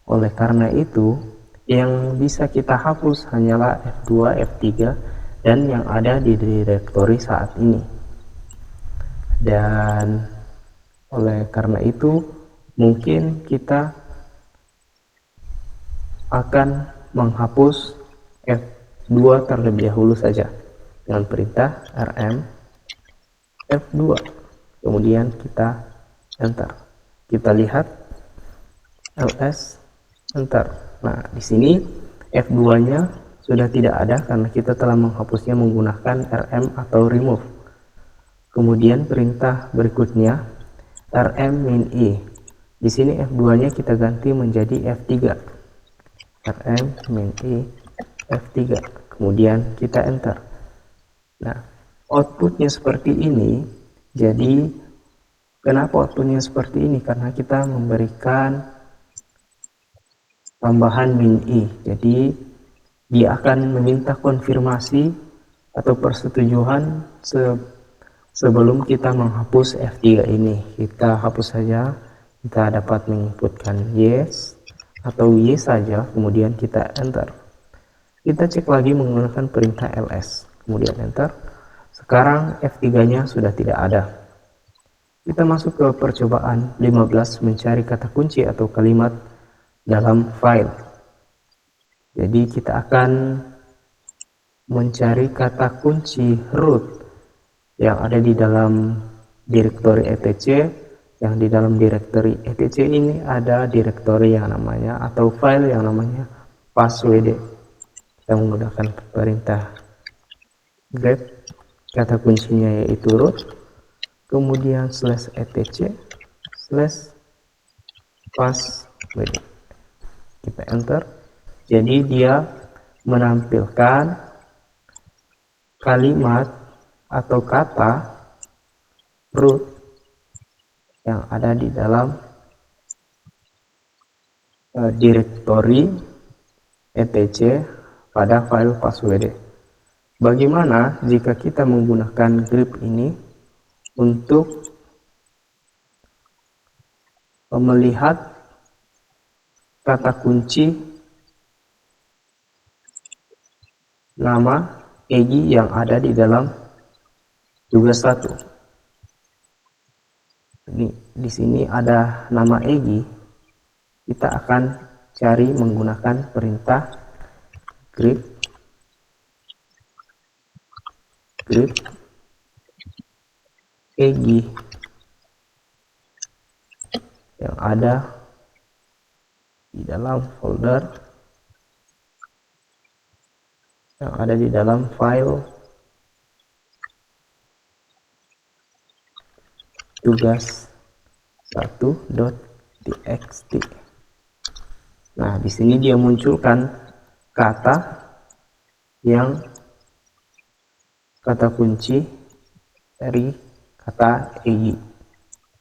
Speaker 1: Oleh karena itu, yang bisa kita hapus hanyalah F2, F3, dan yang ada di direktori saat ini. Dan oleh karena itu, mungkin kita akan menghapus F2 terlebih dahulu saja dengan perintah rm F2. Kemudian kita enter. Kita lihat ls enter. Nah, di sini F2-nya sudah tidak ada karena kita telah menghapusnya menggunakan rm atau remove. Kemudian perintah berikutnya rm min i. Di sini F2-nya kita ganti menjadi F3. rm min i F3. Kemudian kita enter. Nah, outputnya seperti ini. Jadi kenapa outputnya seperti ini? Karena kita memberikan tambahan min i. Jadi dia akan meminta konfirmasi atau persetujuan sebelum kita menghapus F3 ini. Kita hapus saja. Kita dapat menginputkan yes atau yes saja, kemudian kita enter. Kita cek lagi menggunakan perintah ls, kemudian enter. Sekarang F3-nya sudah tidak ada. Kita masuk ke percobaan 15, mencari kata kunci atau kalimat dalam file. Jadi kita akan mencari kata kunci root yang ada di dalam direktori etc. Yang di dalam direktori etc ini ada direktori yang namanya atau file yang namanya passwd. Kita menggunakan perintah grep, kata kuncinya yaitu root, kemudian /etc /passwd. Kita enter. Jadi dia menampilkan kalimat atau kata root yang ada di dalam direktori etc pada file passwd. Bagaimana jika kita menggunakan grep ini untuk melihat kata kunci nama Egi yang ada di dalam tugas 1. Di sini ada nama Egi. Kita akan cari menggunakan perintah grep Egi yang ada di dalam folder, yang ada di dalam file tugas 1.txt. Nah, di sini dia munculkan kata kunci dari kata Egi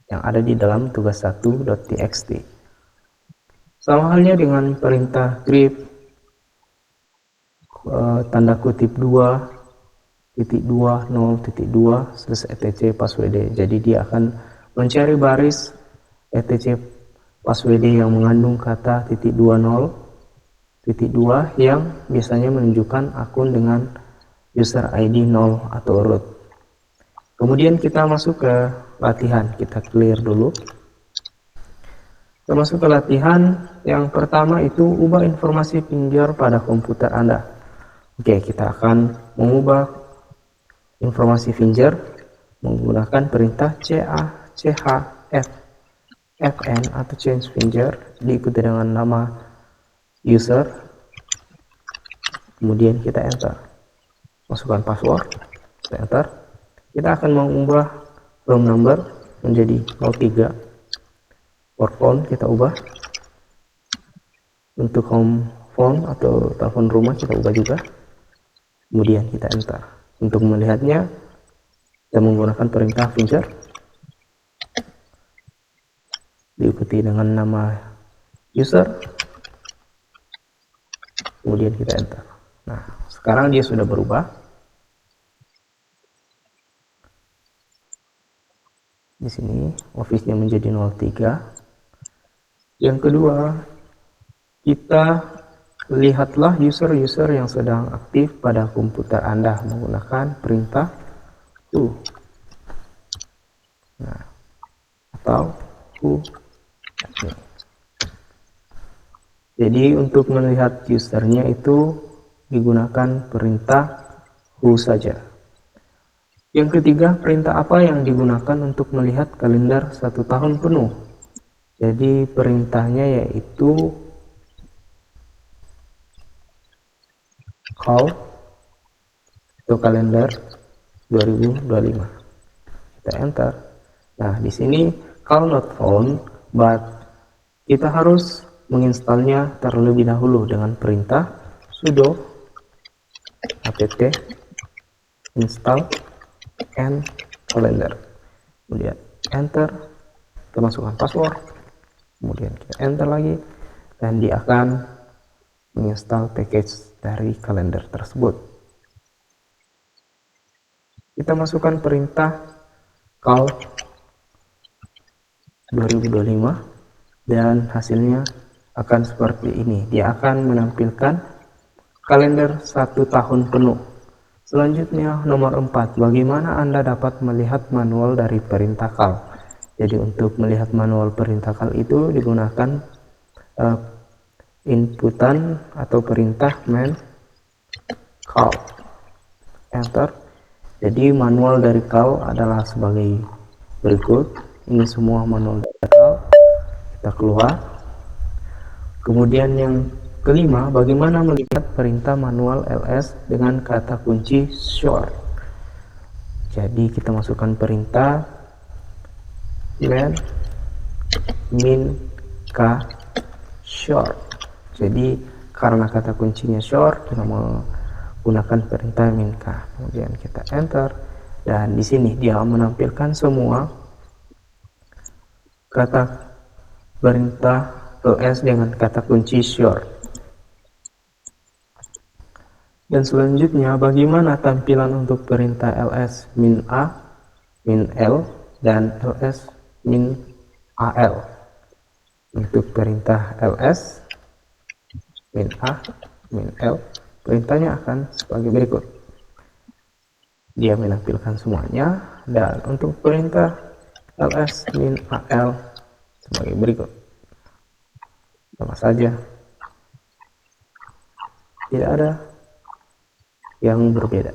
Speaker 1: yang ada di dalam tugas 1.txt. Sama halnya dengan perintah grep tanda kutip 2.2.0.2 passwd. Jadi dia akan mencari baris etc passwd yang mengandung kata .20.2 yang biasanya menunjukkan akun dengan user ID 0 atau root. Kemudian kita masuk ke latihan. Kita clear dulu. Kita masuk ke latihan. Yang pertama itu ubah informasi pinjar pada komputer Anda. Oke, kita akan mengubah informasi pinjar menggunakan perintah chfn atau change pinjar diikuti dengan nama user. Kemudian kita enter. Masukkan password. Kita enter. Kita akan mengubah room number menjadi 03. For phone kita ubah, untuk home phone atau telepon rumah kita ubah juga, kemudian kita enter. Untuk melihatnya kita menggunakan perintah finger diikuti dengan nama user, kemudian kita enter. Nah, sekarang dia sudah berubah. Di sini office-nya menjadi 03. Yang kedua, kita lihatlah user-user yang sedang aktif pada komputer Anda menggunakan perintah who. Nah, atau who. Jadi untuk melihat usernya itu digunakan perintah who saja. Yang ketiga, perintah apa yang digunakan untuk melihat kalender 1 tahun penuh? Jadi perintahnya yaitu call to kalender 2025. Kita enter. Nah, di sini call not found, but kita harus menginstalnya terlebih dahulu dengan perintah sudo apt install and calendar. Kemudian enter, kita masukkan password, kemudian kita enter lagi, dan dia akan menginstal package dari kalender tersebut. Kita masukkan perintah call 2025 dan hasilnya akan seperti ini. Dia akan menampilkan kalender 1 tahun penuh. Selanjutnya nomor 4, bagaimana Anda dapat melihat manual dari perintah call? Jadi untuk melihat manual perintah call itu digunakan inputan atau perintah main call, enter. Jadi manual dari call adalah sebagai berikut. Ini semua manual dari call. Kita keluar. Kemudian yang kelima, bagaimana melihat perintah manual ls dengan kata kunci short. Jadi kita masukkan perintah min k short. Jadi karena kata kuncinya short, kita menggunakan perintah min k. Kemudian kita enter, dan di sini dia menampilkan semua kata perintah ls dengan kata kunci short. Dan selanjutnya, bagaimana tampilan untuk perintah ls min a, min l, dan ls min al. Untuk perintah ls min a, min l, perintahnya akan sebagai berikut. Dia menampilkan semuanya, dan untuk perintah ls min al sebagai berikut. Sama saja, tidak ada yang berbeda.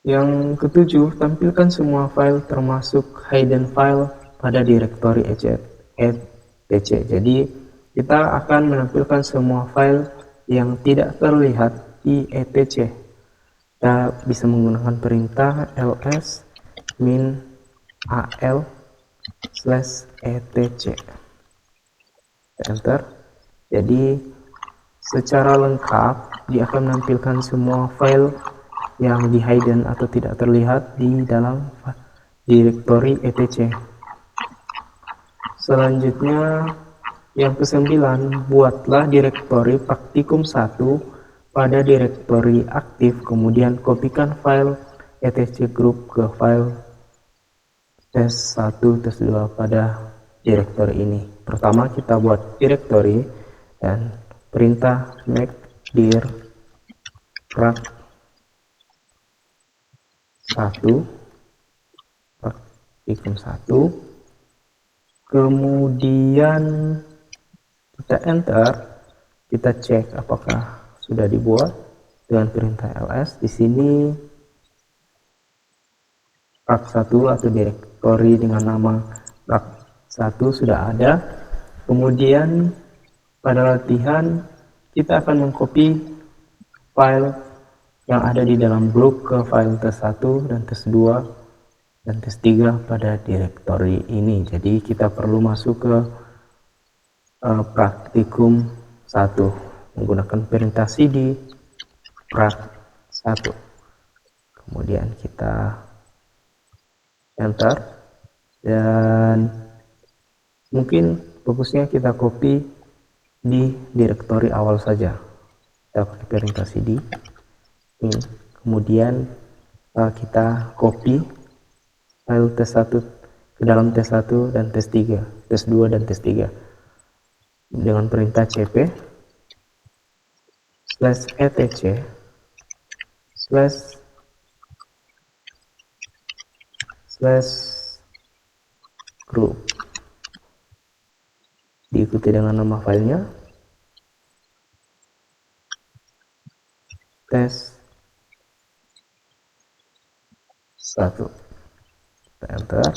Speaker 1: Yang ketujuh, tampilkan semua file termasuk hidden file pada direktori etc. Jadi kita akan menampilkan semua file yang tidak terlihat di etc. Kita bisa menggunakan perintah ls min al /etc. Enter. Jadi secara lengkap dia akan menampilkan semua file yang di hidden atau tidak terlihat di dalam direktori etc. Selanjutnya yang kesembilan, buatlah direktori praktikum 1 pada direktori aktif, kemudian kopikan file etc group ke file tes1 tes2 pada direktori ini. Pertama kita buat direktori dan perintah make dir prac 1 praktikum 1, kemudian kita enter, kita cek apakah sudah dibuat dengan perintah ls. Di sini prac 1 atau direktori dengan nama prac 1 sudah ada. Kemudian pada latihan kita akan mengcopy file yang ada di dalam grup ke file tes1 dan tes2 dan tes 3 pada direktori ini. Jadi kita perlu masuk ke praktikum 1 menggunakan perintah cd prak 1, kemudian kita enter, dan mungkin bagusnya kita copy di direktori awal saja. Kita pakai perintah cd min, kemudian kita copy file tes1 ke dalam tes1 dan tes3, tes2 dan tes3 dengan perintah cp /etc /group, diikuti dengan nama filenya tes1. Kita enter,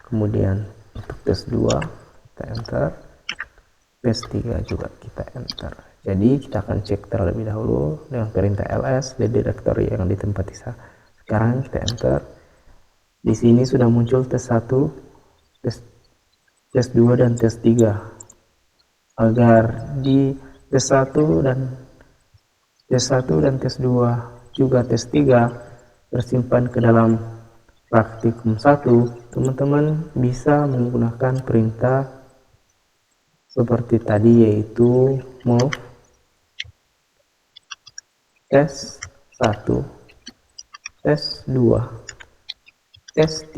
Speaker 1: kemudian untuk tes2 kita enter, tes3 juga kita enter. Jadi kita akan cek terlebih dahulu dengan perintah ls di directory yang ditempati sekarang. Kita enter, di sini sudah muncul tes1, tes2 dan tes3. Agar di tes1 dan tes2 juga tes3 tersimpan ke dalam praktikum 1, teman-teman bisa menggunakan perintah seperti tadi, yaitu move tes1, tes2, tes3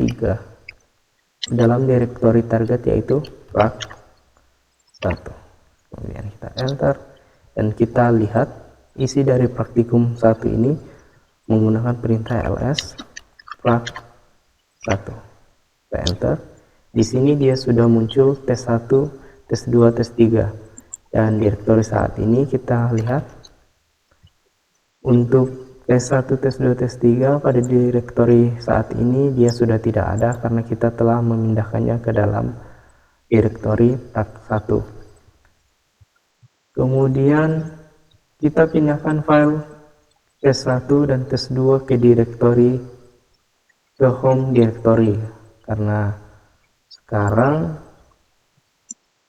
Speaker 1: dalam direktori target, yaitu prak1. Kemudian kita enter, dan kita lihat isi dari praktikum 1 ini menggunakan perintah ls prak1. Kita enter, di sini dia sudah muncul tes1, tes2, tes3, dan direktori saat ini kita lihat untuk tes1, tes2, tes3 pada direktori saat ini dia sudah tidak ada karena kita telah memindahkannya ke dalam direktori prak1. Kemudian kita pindahkan file tes1 dan tes2 ke direktori, ke home directory, karena sekarang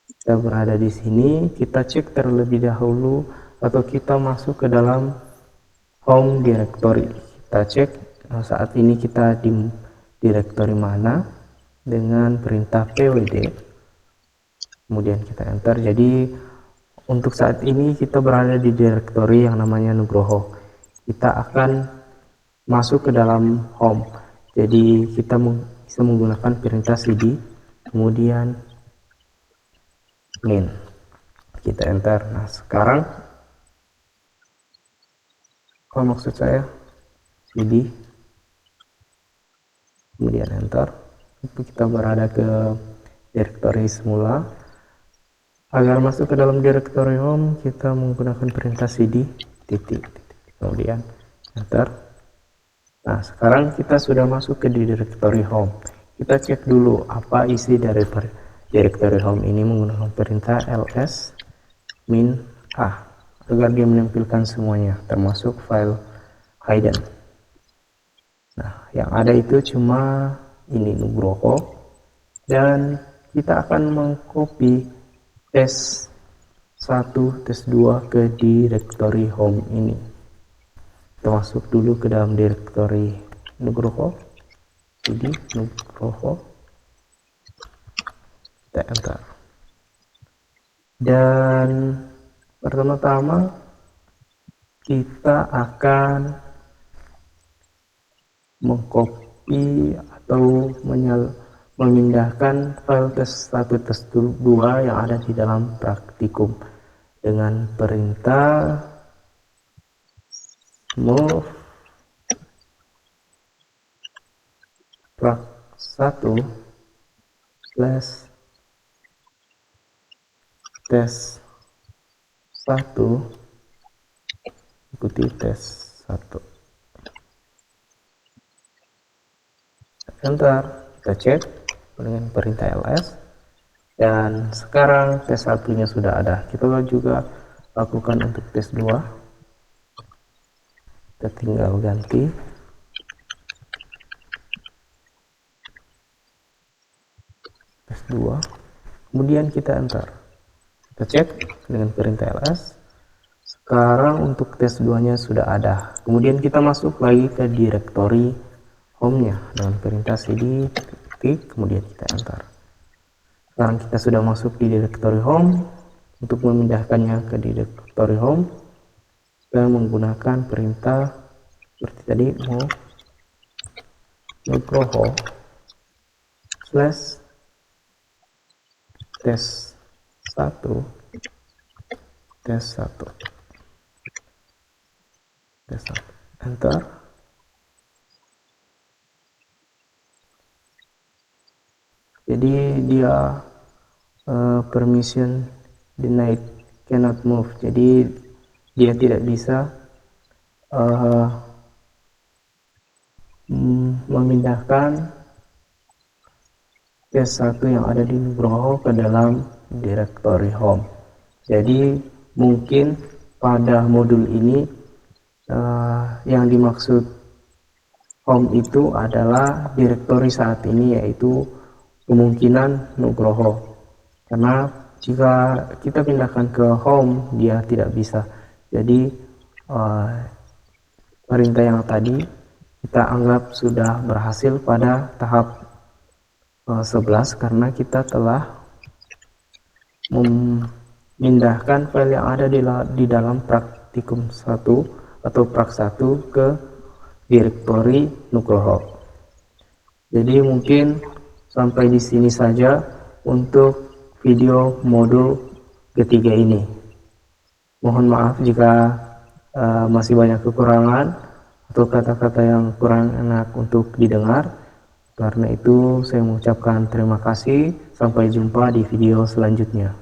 Speaker 1: kita berada di sini. Kita cek terlebih dahulu atau kita masuk ke dalam home directory. Kita cek saat ini kita di direktori mana dengan perintah pwd, kemudian kita enter. Jadi untuk saat ini kita berada di direktori yang namanya Nugroho. Kita akan masuk ke dalam home, jadi kita bisa menggunakan perintah cd kemudian min, kita enter. Nah sekarang maksud saya cd kemudian enter, itu kita berada ke direktori semula. Agar masuk ke dalam direktori home kita menggunakan perintah cd titik kemudian enter. Nah sekarang kita sudah masuk ke direktori home. Kita cek dulu apa isi dari direktori home ini menggunakan perintah ls min a agar dia menampilkan semuanya termasuk file hidden. Nah yang ada itu cuma ini Nugroho, dan kita akan mengcopy tes1, tes2 ke direktori home ini. Kita masuk dulu ke dalam direktori Nugroho, jadi Nugroho, kita enter. Dan pertama-tama kita akan mengcopy atau memindahkan file tes1, tes2 yang ada di dalam praktikum dengan perintah move prak1 /tes1 ikuti tes1, enter. Kita cek dengan perintah ls, dan sekarang tes1 nya sudah ada. Kita juga lakukan untuk tes2, kita tinggal ganti S2, kemudian kita enter, kita cek dengan perintah ls. Sekarang untuk tes 2 nya sudah ada, kemudian kita masuk lagi ke directory home nya dengan perintah cd titik, kemudian kita enter. Sekarang kita sudah masuk di directory home. Untuk memindahkannya ke directory home, kita menggunakan perintah seperti tadi, nugroho slash tes 1 enter. Jadi dia permission denied, cannot move, jadi dia tidak bisa memindahkan tes 1 yang ada di Nugroho ke dalam directory home. Jadi mungkin pada modul ini yang dimaksud home itu adalah directory saat ini, yaitu kemungkinan Nugroho, karena jika kita pindahkan ke home dia tidak bisa. Jadi perintah yang tadi kita anggap sudah berhasil pada tahap 11 karena kita telah memindahkan file yang ada di dalam praktikum 1 atau prak 1 ke directory Nugroho. Jadi mungkin sampai di sini saja untuk video modul ketiga ini. Mohon maaf jika masih banyak kekurangan atau kata-kata yang kurang enak untuk didengar. Karena itu saya mengucapkan terima kasih. Sampai jumpa di video selanjutnya.